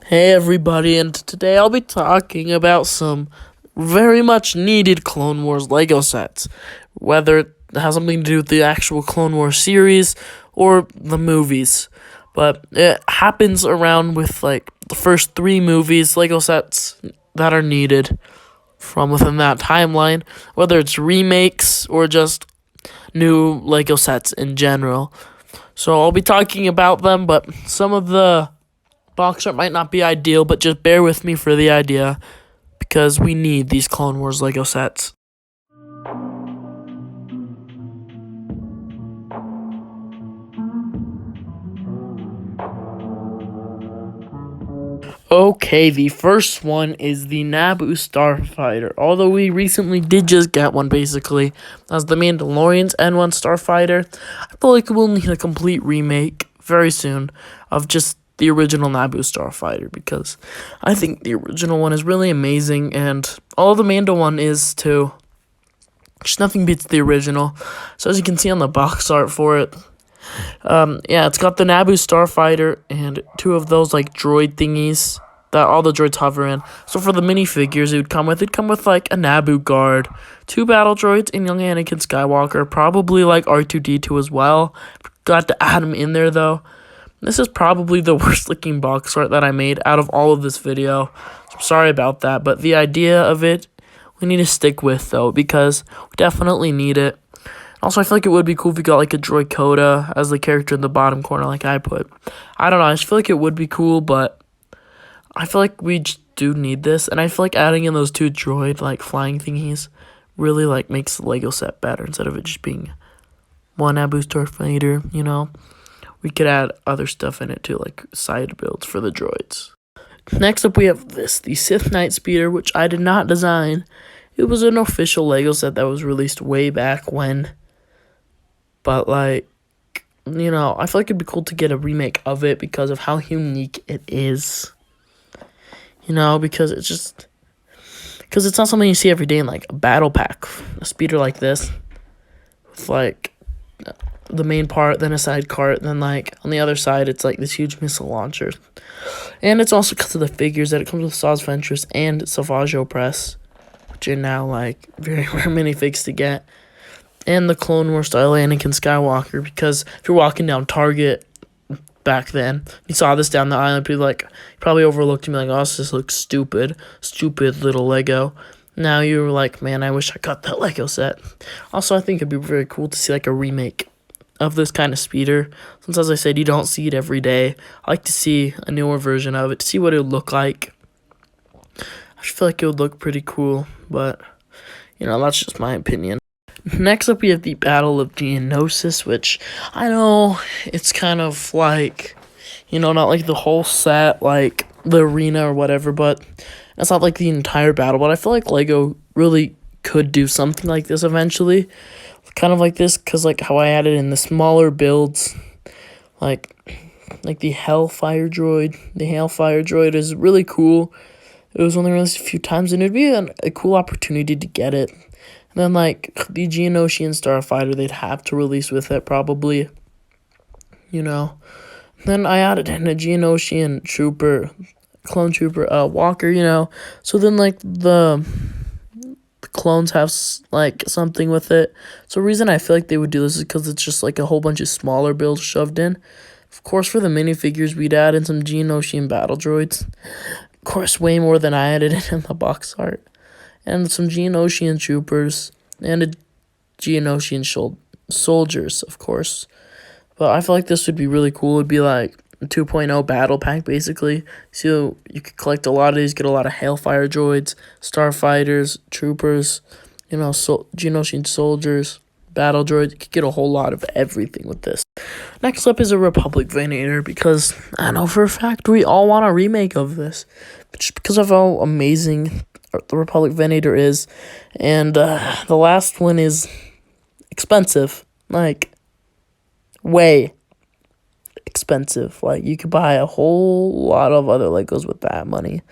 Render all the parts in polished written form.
Hey everybody, and today I'll be talking about some very much needed Clone Wars Lego sets. Whether it has something to do with the actual Clone Wars series or the movies. But it happens around with like the first three movies, Lego sets that are needed from within that timeline, whether it's remakes or just new Lego sets in general. So I'll be talking about them, but some of the box art might not be ideal, but just bear with me for the idea because we need these Clone Wars Lego sets. Okay, the first one is the Naboo Starfighter. Although we recently did just get one, basically, as the Mandalorian's N1 Starfighter. I feel like we'll need a complete remake very soon of just the original Naboo Starfighter, because I think the original one is really amazing, and all the Mando one is too. Just nothing beats the original. So as you can see on the box art for it, it's got the Naboo Starfighter and two of those like droid thingies that all the droids hover in. So for the minifigures it'd come with like a Naboo guard, two battle droids, and young Anakin Skywalker, probably like R2-D2 as well. Got to add him in there though. This is probably the worst looking box art that I made out of all of this video. I'm sorry about that, but the idea of it we need to stick with though, because we definitely need it. Also, I feel like it would be cool if we got like a Droid Coda as the character in the bottom corner like I put. I don't know, I just feel like it would be cool, but I feel like we just do need this, and I feel like adding in those two droid like flying thingies really like makes the Lego set better instead of it just being one Naboo Starfighter, you know? We could add other stuff in it too, like side builds for the droids. Next up we have the Sith Speeder, which I did not design. It was an official Lego set that was released way back when. But like, you know, I feel like it'd be cool to get a remake of it because of how unique it is. You know, because it's not something you see every day in like a battle pack. A speeder like this with like the main part, then a side cart, then like on the other side it's like this huge missile launcher. And it's also because of the figures that it comes with Saw's Ventress and Salvaggio Press, which are now like very rare minifigs to get. And the Clone Wars style Anakin Skywalker, because if you're walking down Target back then, you saw this down the aisle, people like probably overlooked me like, oh, this looks stupid little Lego. Now you're like, man, I wish I got that Lego set. Also, I think it'd be very cool to see like a remake of this kind of speeder, since as I said, you don't see it every day. I like to see a newer version of it to see what it would look like. I feel like it would look pretty cool, but you know, that's just my opinion. Next up we have the Battle of Geonosis, which I know it's kind of like, you know, not like the whole set, like the arena or whatever, but it's not like the entire battle. But I feel like Lego really could do something like this eventually, kind of like this, because like how I added in the smaller builds, like the Hellfire Droid. The Hellfire Droid is really cool. It was only released a few times, and it'd be a cool opportunity to get it. And then like the Geonosian Starfighter, they'd have to release with it probably, you know. Then I added in a Geonosian Trooper, Clone Trooper, Walker, you know. So then like the clones have like something with it. So the reason I feel like they would do this is because it's just like a whole bunch of smaller builds shoved in. Of course, for the minifigures, we'd add in some Geonosian battle droids. Of course, way more than I added in the box art. And some Geonosian troopers, and a Geonosian soldiers, of course. But I feel like this would be really cool. It would be like a 2.0 battle pack, basically. So you could collect a lot of these, get a lot of Hellfire droids, Starfighters, troopers, you know, Geonosian soldiers, battle droids. You could get a whole lot of everything with this. Next up is a Republic Venator, because I know for a fact we all want a remake of this. Just because of how amazing the Republic Venator is, and the last one is expensive, like way expensive. Like you could buy a whole lot of other Legos with that money,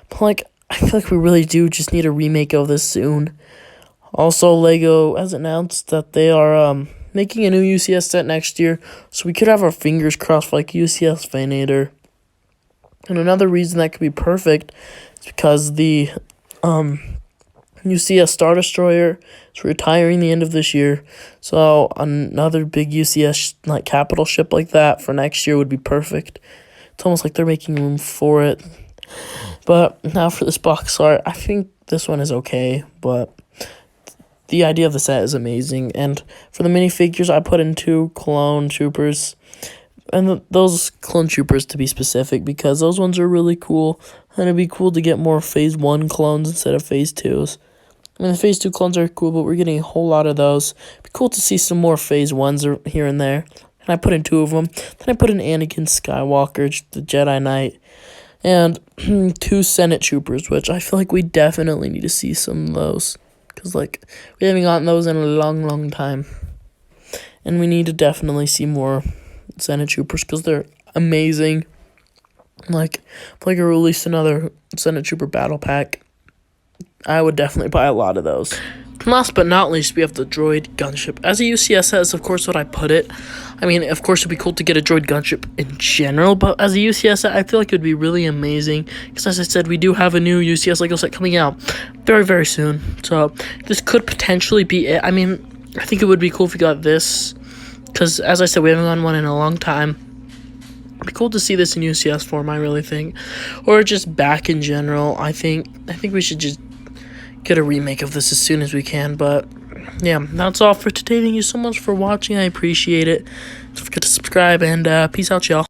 but like I feel like we really do just need a remake of this soon. Also, Lego has announced that they are making a new UCS set next year, so we could have our fingers crossed for like UCS Venator. And another reason that could be perfect is because the UCS Star Destroyer is retiring the end of this year. So another big UCS like capital ship like that for next year would be perfect. It's almost like they're making room for it. But now for this box art, I think this one is okay, but the idea of the set is amazing. And for the minifigures, I put in 2 clone troopers. And those clone troopers, to be specific, because those ones are really cool. And it'd be cool to get more Phase 1 clones instead of Phase 2s. I mean, the Phase 2 clones are cool, but we're getting a whole lot of those. It'd be cool to see some more Phase 1s here and there. And I put in 2 of them. Then I put in Anakin Skywalker, the Jedi Knight. And 2 Senate troopers, which I feel like we definitely need to see some of those. Because, like, we haven't gotten those in a long, long time. And we need to definitely see more Senate troopers because they're amazing. Like, if I could release another Senate Trooper battle pack, I would definitely buy a lot of those. Last but not least, we have the Droid Gunship. As a UCS has, of course, what I put it. I mean, of course, it'd be cool to get a Droid Gunship in general, but as a UCS, I feel like it would be really amazing. Because as I said, we do have a new UCS LEGO set coming out very, very soon. So this could potentially be it. I mean, I think it would be cool if we got this. Because, as I said, we haven't gotten one in a long time. It'd be cool to see this in UCS form, I really think. Or just back in general. I think we should just get a remake of this as soon as we can. But, yeah, that's all for today. Thank you so much for watching. I appreciate it. Don't forget to subscribe, and peace out, y'all.